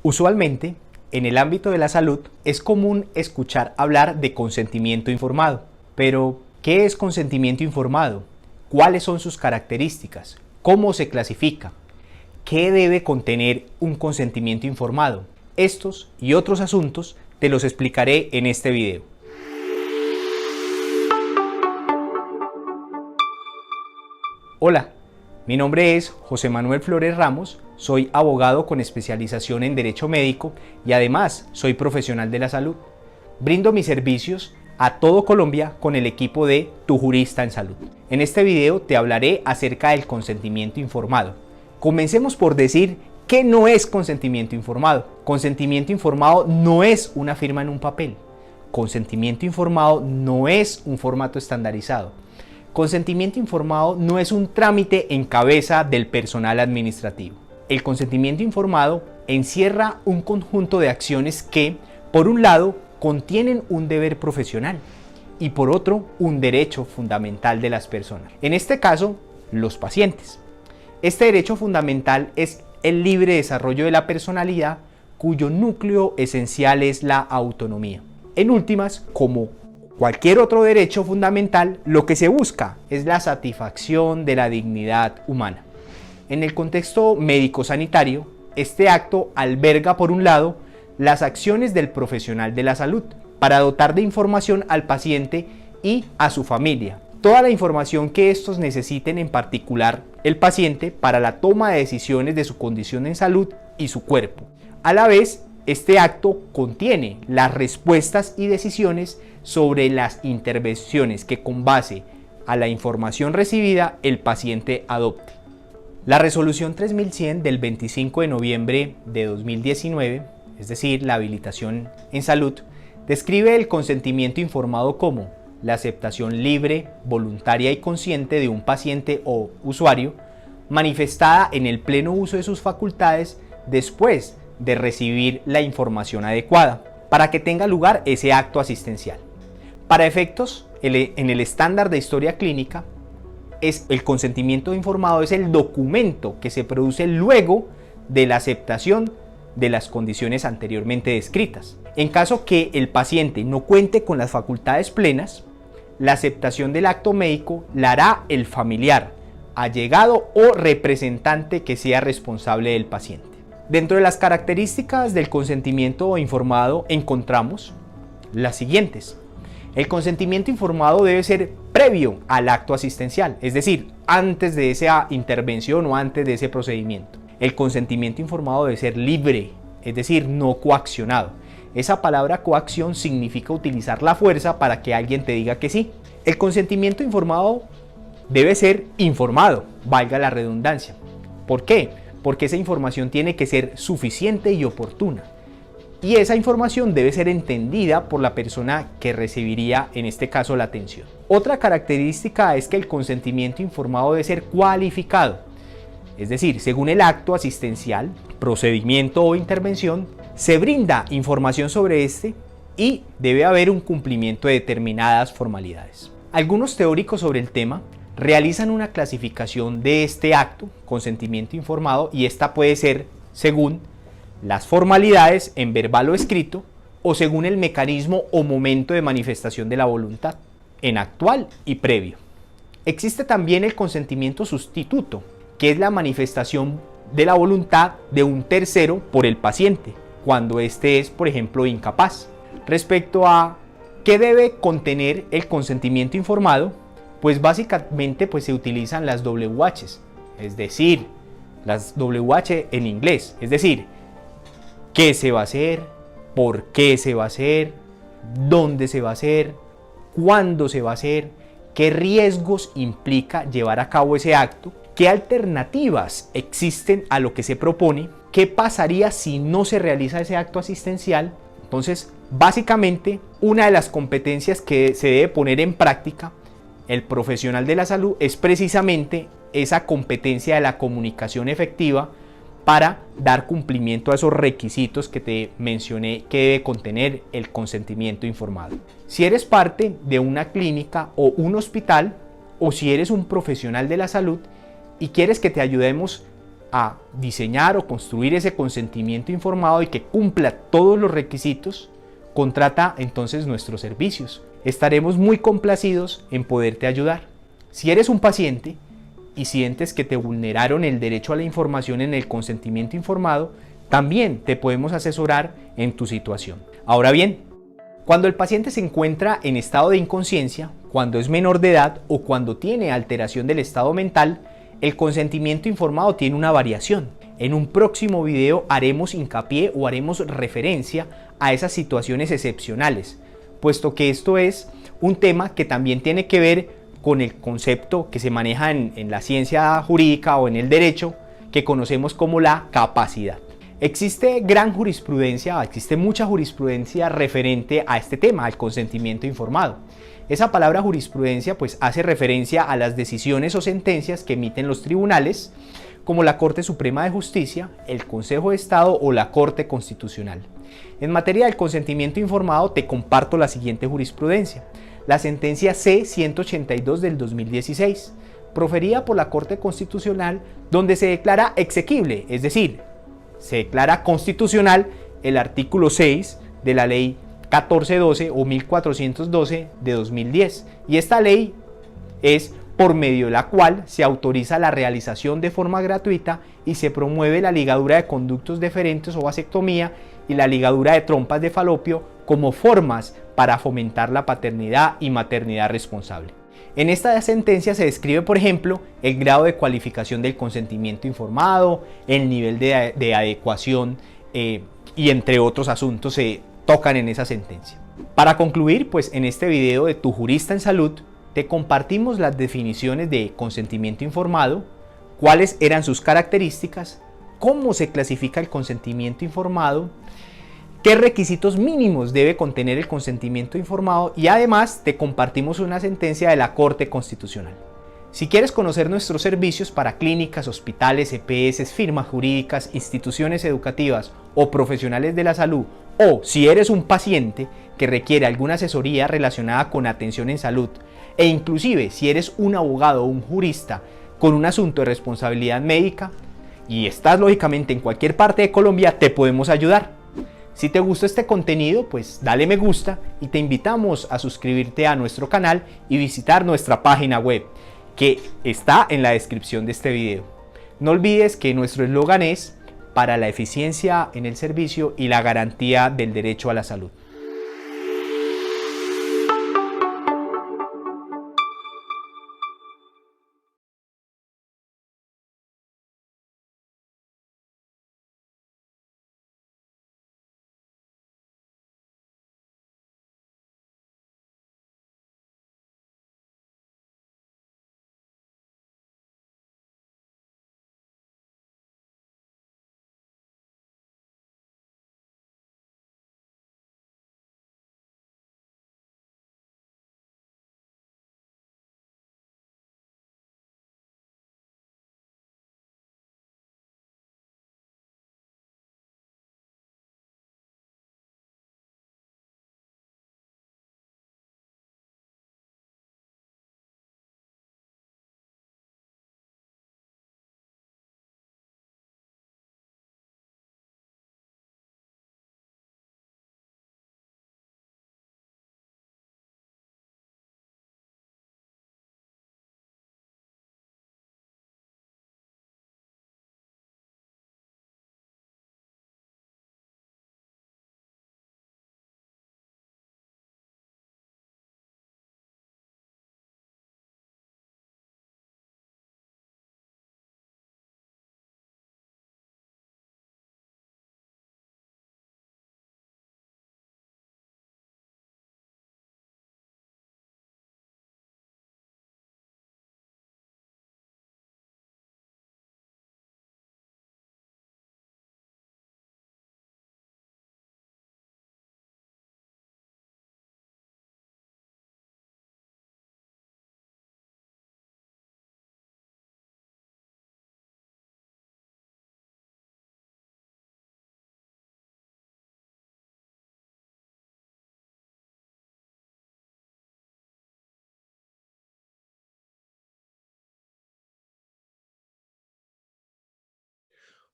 Usualmente, en el ámbito de la salud, es común escuchar hablar de consentimiento informado. Pero, ¿qué es consentimiento informado? ¿Cuáles son sus características? ¿Cómo se clasifica? ¿Qué debe contener un consentimiento informado? Estos y otros asuntos te los explicaré en este video. Hola, mi nombre es José Manuel Flores Ramos, soy abogado con especialización en Derecho Médico y además soy profesional de la salud. Brindo mis servicios a todo Colombia con el equipo de Tu Jurista en Salud. En este video te hablaré acerca del consentimiento informado. Comencemos por decir qué no es consentimiento informado. Consentimiento informado no es una firma en un papel. Consentimiento informado no es un formato estandarizado. Consentimiento informado no es un trámite en cabeza del personal administrativo. El consentimiento informado encierra un conjunto de acciones que, por un lado, contienen un deber profesional y por otro, un derecho fundamental de las personas. En este caso, los pacientes. Este derecho fundamental es el libre desarrollo de la personalidad, cuyo núcleo esencial es la autonomía. En últimas, como cualquier otro derecho fundamental, lo que se busca es la satisfacción de la dignidad humana. En el contexto médico-sanitario, este acto alberga, por un lado, las acciones del profesional de la salud para dotar de información al paciente y a su familia. Toda la información que estos necesiten, en particular el paciente, para la toma de decisiones de su condición en salud y su cuerpo. A la vez, este acto contiene las respuestas y decisiones sobre las intervenciones que, con base a la información recibida, el paciente adopte. La resolución 3100 del 25 de noviembre de 2019, es decir, la habilitación en salud, describe el consentimiento informado como la aceptación libre, voluntaria y consciente de un paciente o usuario, manifestada en el pleno uso de sus facultades después de recibir la información adecuada para que tenga lugar ese acto asistencial. Para efectos, en el estándar de historia clínica, el consentimiento informado es el documento que se produce luego de la aceptación de las condiciones anteriormente descritas. En caso que el paciente no cuente con las facultades plenas, la aceptación del acto médico la hará el familiar, allegado o representante que sea responsable del paciente. Dentro de las características del consentimiento informado encontramos las siguientes. El consentimiento informado debe ser previo al acto asistencial, es decir, antes de esa intervención o antes de ese procedimiento. El consentimiento informado debe ser libre, es decir, no coaccionado. Esa palabra coacción significa utilizar la fuerza para que alguien te diga que sí. El consentimiento informado debe ser informado, valga la redundancia. ¿Por qué? Porque esa información tiene que ser suficiente y oportuna. Y esa información debe ser entendida por la persona que recibiría, en este caso, la atención. Otra característica es que el consentimiento informado debe ser cualificado. Es decir, según el acto asistencial, procedimiento o intervención, se brinda información sobre este y debe haber un cumplimiento de determinadas formalidades. Algunos teóricos sobre el tema realizan una clasificación de este acto, consentimiento informado, y esta puede ser según las formalidades en verbal o escrito o según el mecanismo o momento de manifestación de la voluntad, en actual y previo. Existe también el consentimiento sustituto, que es la manifestación de la voluntad de un tercero por el paciente, cuando éste es, por ejemplo, incapaz. Respecto a qué debe contener el consentimiento informado, pues básicamente se utilizan las WH, es decir, las WH en inglés, es decir, qué se va a hacer, por qué se va a hacer, dónde se va a hacer, cuándo se va a hacer, qué riesgos implica llevar a cabo ese acto, qué alternativas existen a lo que se propone, qué pasaría si no se realiza ese acto asistencial. Entonces, básicamente, una de las competencias que se debe poner en práctica el profesional de la salud es precisamente esa competencia de la comunicación efectiva para dar cumplimiento a esos requisitos que te mencioné que debe contener el consentimiento informado. Si eres parte de una clínica o un hospital, o si eres un profesional de la salud y quieres que te ayudemos a diseñar o construir ese consentimiento informado y que cumpla todos los requisitos, contrata entonces nuestros servicios. Estaremos muy complacidos en poderte ayudar. Si eres un paciente y sientes que te vulneraron el derecho a la información en el consentimiento informado, también te podemos asesorar en tu situación. Ahora bien, cuando el paciente se encuentra en estado de inconsciencia, cuando es menor de edad o cuando tiene alteración del estado mental, el consentimiento informado tiene una variación. En un próximo video haremos hincapié o haremos referencia a esas situaciones excepcionales, puesto que esto es un tema que también tiene que ver con el concepto que se maneja en la ciencia jurídica o en el derecho, que conocemos como la capacidad. Existe mucha jurisprudencia referente a este tema, al consentimiento informado. Esa palabra jurisprudencia pues hace referencia a las decisiones o sentencias que emiten los tribunales, como la Corte Suprema de Justicia, el Consejo de Estado o la Corte Constitucional. En materia del consentimiento informado te comparto la siguiente jurisprudencia. La sentencia C-182 del 2016, proferida por la Corte Constitucional, donde se declara exequible, es decir, se declara constitucional el artículo 6 de la ley 1412 o 1412 de 2010. Y esta ley es por medio de la cual se autoriza la realización de forma gratuita y se promueve la ligadura de conductos deferentes o vasectomía y la ligadura de trompas de falopio como formas para fomentar la paternidad y maternidad responsable. En esta sentencia se describe, por ejemplo, el grado de cualificación del consentimiento informado, el nivel de adecuación y entre otros asuntos se tocan en esa sentencia. Para concluir, pues en este video de Tu Jurista en Salud, te compartimos las definiciones de consentimiento informado, cuáles eran sus características, cómo se clasifica el consentimiento informado, qué requisitos mínimos debe contener el consentimiento informado y además te compartimos una sentencia de la Corte Constitucional. Si quieres conocer nuestros servicios para clínicas, hospitales, EPS, firmas jurídicas, instituciones educativas o profesionales de la salud, o si eres un paciente que requiere alguna asesoría relacionada con atención en salud, e inclusive si eres un abogado o un jurista con un asunto de responsabilidad médica y estás lógicamente en cualquier parte de Colombia, te podemos ayudar. Si te gustó este contenido, pues dale me gusta y te invitamos a suscribirte a nuestro canal y visitar nuestra página web, que está en la descripción de este video. No olvides que nuestro eslogan es para la eficiencia en el servicio y la garantía del derecho a la salud.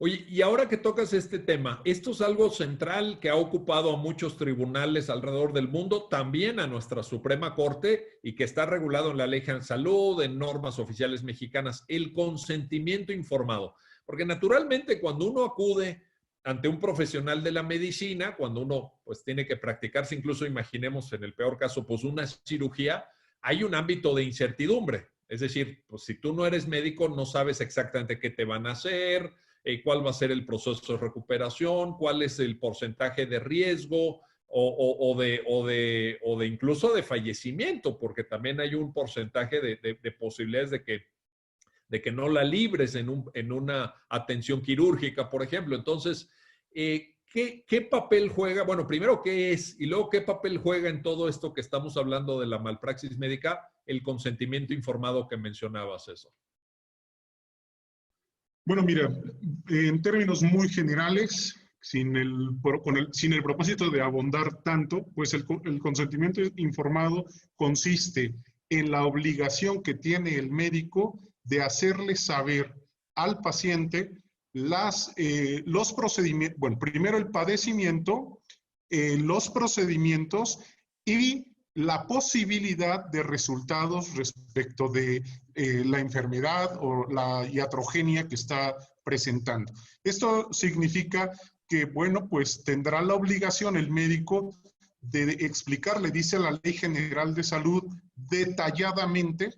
Oye, y ahora que tocas este tema, esto es algo central que ha ocupado a muchos tribunales alrededor del mundo, también a nuestra Suprema Corte, y que está regulado en la Ley General de Salud, en normas oficiales mexicanas, el consentimiento informado. Porque naturalmente cuando uno acude ante un profesional de la medicina, cuando uno pues tiene que practicarse, incluso imaginemos en el peor caso, pues una cirugía, hay un ámbito de incertidumbre. Es decir, pues si tú no eres médico, no sabes exactamente qué te van a hacer, cuál va a ser el proceso de recuperación, cuál es el porcentaje de riesgo o de incluso de fallecimiento, porque también hay un porcentaje de posibilidades de que no la libres en una atención quirúrgica, por ejemplo. Entonces, ¿qué papel juega? Bueno, primero, ¿qué es? Y luego, ¿qué papel juega en todo esto que estamos hablando de la malpraxis médica? El consentimiento informado que mencionabas, eso. Bueno, mira, en términos muy generales, sin el propósito de abundar tanto, pues el consentimiento informado consiste en la obligación que tiene el médico de hacerle saber al paciente los procedimientos, bueno, primero el padecimiento, los procedimientos y la posibilidad de resultados respecto de la enfermedad o la iatrogenia que está presentando. Esto significa que, bueno, pues tendrá la obligación el médico de explicarle, dice la Ley General de Salud, detalladamente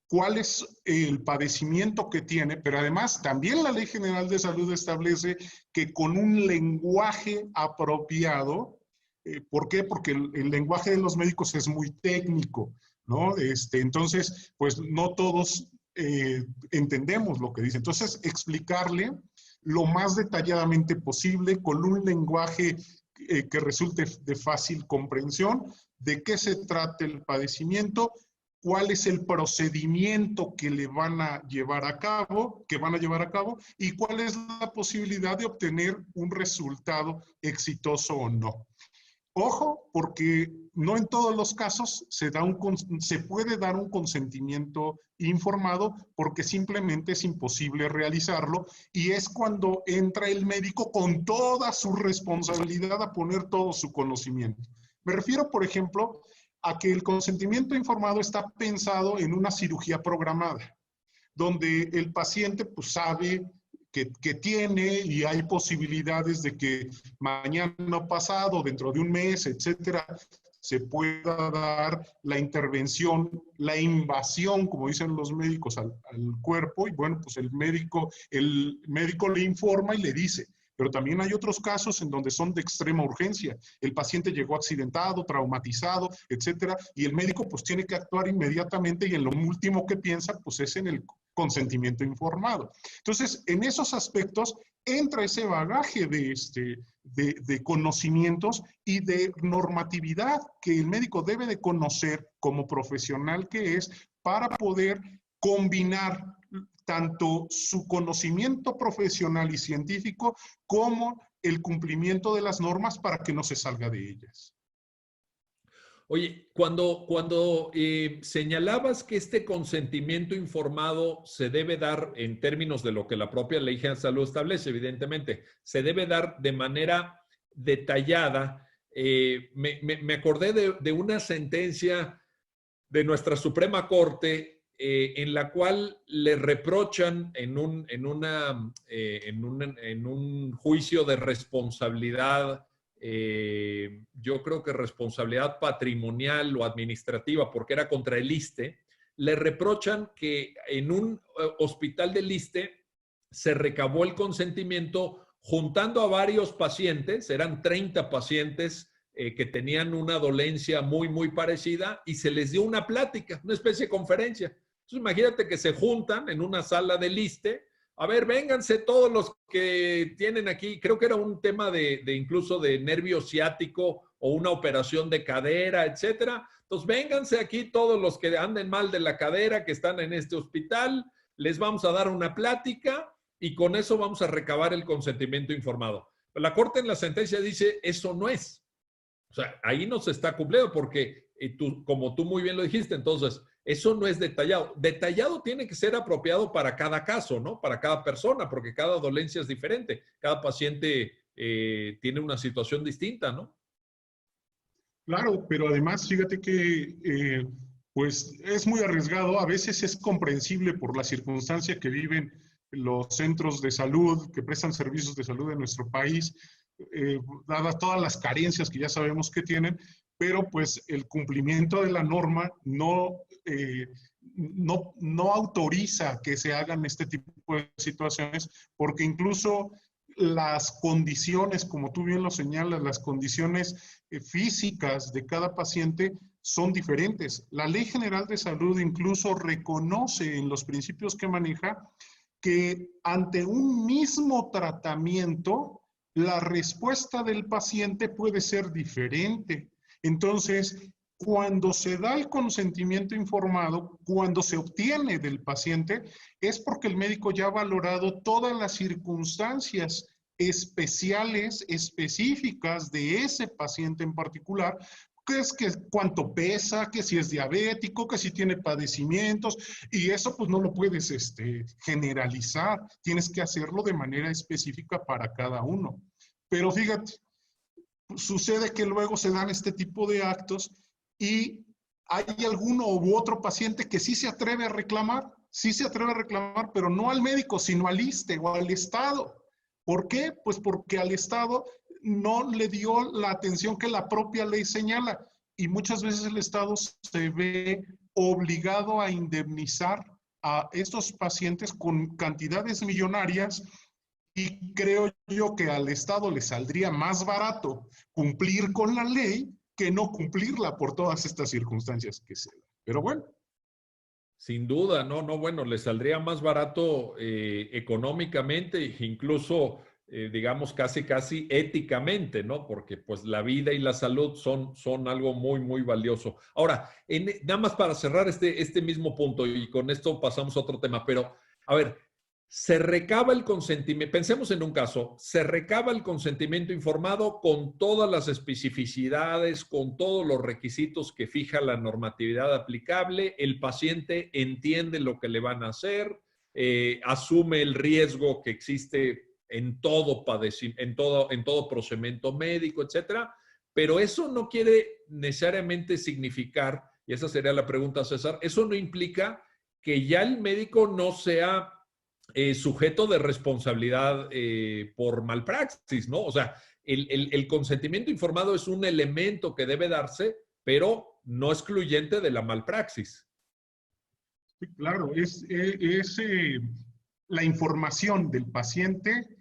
cuál es el padecimiento que tiene, pero además también la Ley General de Salud establece que con un lenguaje apropiado. ¿Por qué? Porque el lenguaje de los médicos es muy técnico, ¿no? Entonces, pues no todos entendemos lo que dice. Entonces, explicarle lo más detalladamente posible con un lenguaje que resulte de fácil comprensión, de qué se trata el padecimiento, cuál es el procedimiento que le van a llevar a cabo, y cuál es la posibilidad de obtener un resultado exitoso o no. Ojo, porque no en todos los casos se puede dar un consentimiento informado porque simplemente es imposible realizarlo y es cuando entra el médico con toda su responsabilidad a poner todo su conocimiento. Me refiero, por ejemplo, a que el consentimiento informado está pensado en una cirugía programada, donde el paciente pues sabe que tiene y hay posibilidades de que mañana pasado, dentro de un mes, etcétera, se pueda dar la intervención, la invasión, como dicen los médicos, al cuerpo. Y bueno, pues el médico le informa y le dice. Pero también hay otros casos en donde son de extrema urgencia. El paciente llegó accidentado, traumatizado, etcétera, y el médico pues tiene que actuar inmediatamente y en lo último que piensa pues es en el consentimiento informado. Entonces, en esos aspectos entra ese bagaje de conocimientos y de normatividad que el médico debe de conocer como profesional que es para poder combinar tanto su conocimiento profesional y científico como el cumplimiento de las normas para que no se salga de ellas. Oye, cuando señalabas que este consentimiento informado se debe dar en términos de lo que la propia Ley General de Salud establece, evidentemente, se debe dar de manera detallada. Me acordé de una sentencia de nuestra Suprema Corte en la cual le reprochan en un juicio de responsabilidad, yo creo que responsabilidad patrimonial o administrativa, porque era contra el ISSSTE, le reprochan que en un hospital del ISSSTE se recabó el consentimiento juntando a varios pacientes, eran 30 pacientes que tenían una dolencia muy, muy parecida y se les dio una plática, una especie de conferencia. Entonces, imagínate que se juntan en una sala del ISSSTE. A ver, vénganse todos los que tienen aquí, creo que era un tema de incluso de nervio ciático o una operación de cadera, etcétera. Entonces, vénganse aquí todos los que anden mal de la cadera, que están en este hospital, les vamos a dar una plática y con eso vamos a recabar el consentimiento informado. La Corte en la sentencia dice, eso no es. O sea, ahí no se está cumpliendo porque, como tú muy bien lo dijiste, entonces, Eso no es detallado. Detallado tiene que ser apropiado para cada caso, ¿no? Para cada persona, porque cada dolencia es diferente. Cada paciente tiene una situación distinta, ¿no? Claro, pero además fíjate que pues es muy arriesgado, a veces es comprensible por la circunstancia que viven los centros de salud que prestan servicios de salud en nuestro país, dadas todas las carencias que ya sabemos que tienen, pero pues el cumplimiento de la norma no autoriza que se hagan este tipo de situaciones, porque incluso las condiciones, como tú bien lo señalas, las condiciones físicas de cada paciente son diferentes. La Ley General de Salud incluso reconoce en los principios que maneja que ante un mismo tratamiento, la respuesta del paciente puede ser diferente. Entonces, cuando se da el consentimiento informado, cuando se obtiene del paciente, es porque el médico ya ha valorado todas las circunstancias especiales, específicas de ese paciente en particular, que es que cuánto pesa, que si es diabético, que si tiene padecimientos, y eso pues no lo puedes generalizar, tienes que hacerlo de manera específica para cada uno. Pero fíjate, sucede que luego se dan este tipo de actos y hay alguno u otro paciente que sí se atreve a reclamar, pero no al médico, sino al ISSSTE o al Estado. ¿Por qué? Pues porque al Estado no le dio la atención que la propia ley señala y muchas veces el Estado se ve obligado a indemnizar a estos pacientes con cantidades millonarias y creo yo que al Estado le saldría más barato cumplir con la ley que no cumplirla por todas estas circunstancias que se dan. Pero bueno. Sin duda, bueno, le saldría más barato económicamente, incluso, digamos, casi éticamente, ¿no? Porque pues la vida y la salud son algo muy, muy valioso. Ahora, nada más para cerrar este mismo punto y con esto pasamos a otro tema, pero a ver, se recaba el consentimiento, pensemos en un caso, se recaba el consentimiento informado con todas las especificidades, con todos los requisitos que fija la normatividad aplicable, el paciente entiende lo que le van a hacer, asume el riesgo que existe en todo procedimiento médico, etcétera, pero eso no quiere necesariamente significar, y esa sería la pregunta, César, eso no implica que ya el médico no sea sujeto de responsabilidad por malpraxis, ¿no? O sea, el consentimiento informado es un elemento que debe darse, pero no excluyente de la malpraxis. Sí, claro, es la información del paciente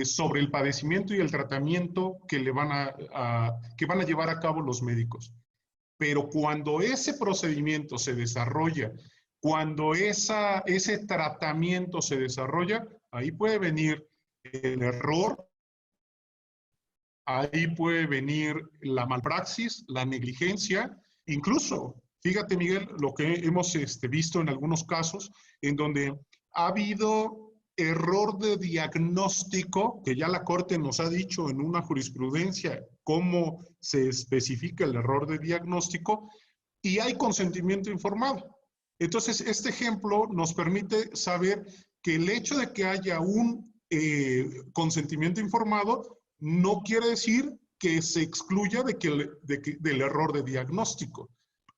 sobre el padecimiento y el tratamiento que que van a llevar a cabo los médicos. Pero cuando ese procedimiento se desarrolla, cuando ese tratamiento se desarrolla, ahí puede venir el error, ahí puede venir la malpraxis, la negligencia, incluso, fíjate Miguel, lo que hemos visto en algunos casos, en donde ha habido error de diagnóstico, que ya la Corte nos ha dicho en una jurisprudencia cómo se especifica el error de diagnóstico, y hay consentimiento informado. Entonces, este ejemplo nos permite saber que el hecho de que haya un consentimiento informado no quiere decir que se excluya del error de diagnóstico.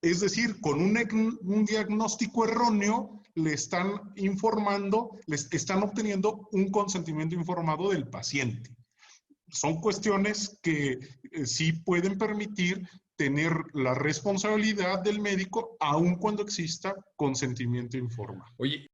Es decir, con un diagnóstico erróneo le están informando, les están obteniendo un consentimiento informado del paciente. Son cuestiones que sí pueden permitir tener la responsabilidad del médico aun cuando exista consentimiento informado. Oye,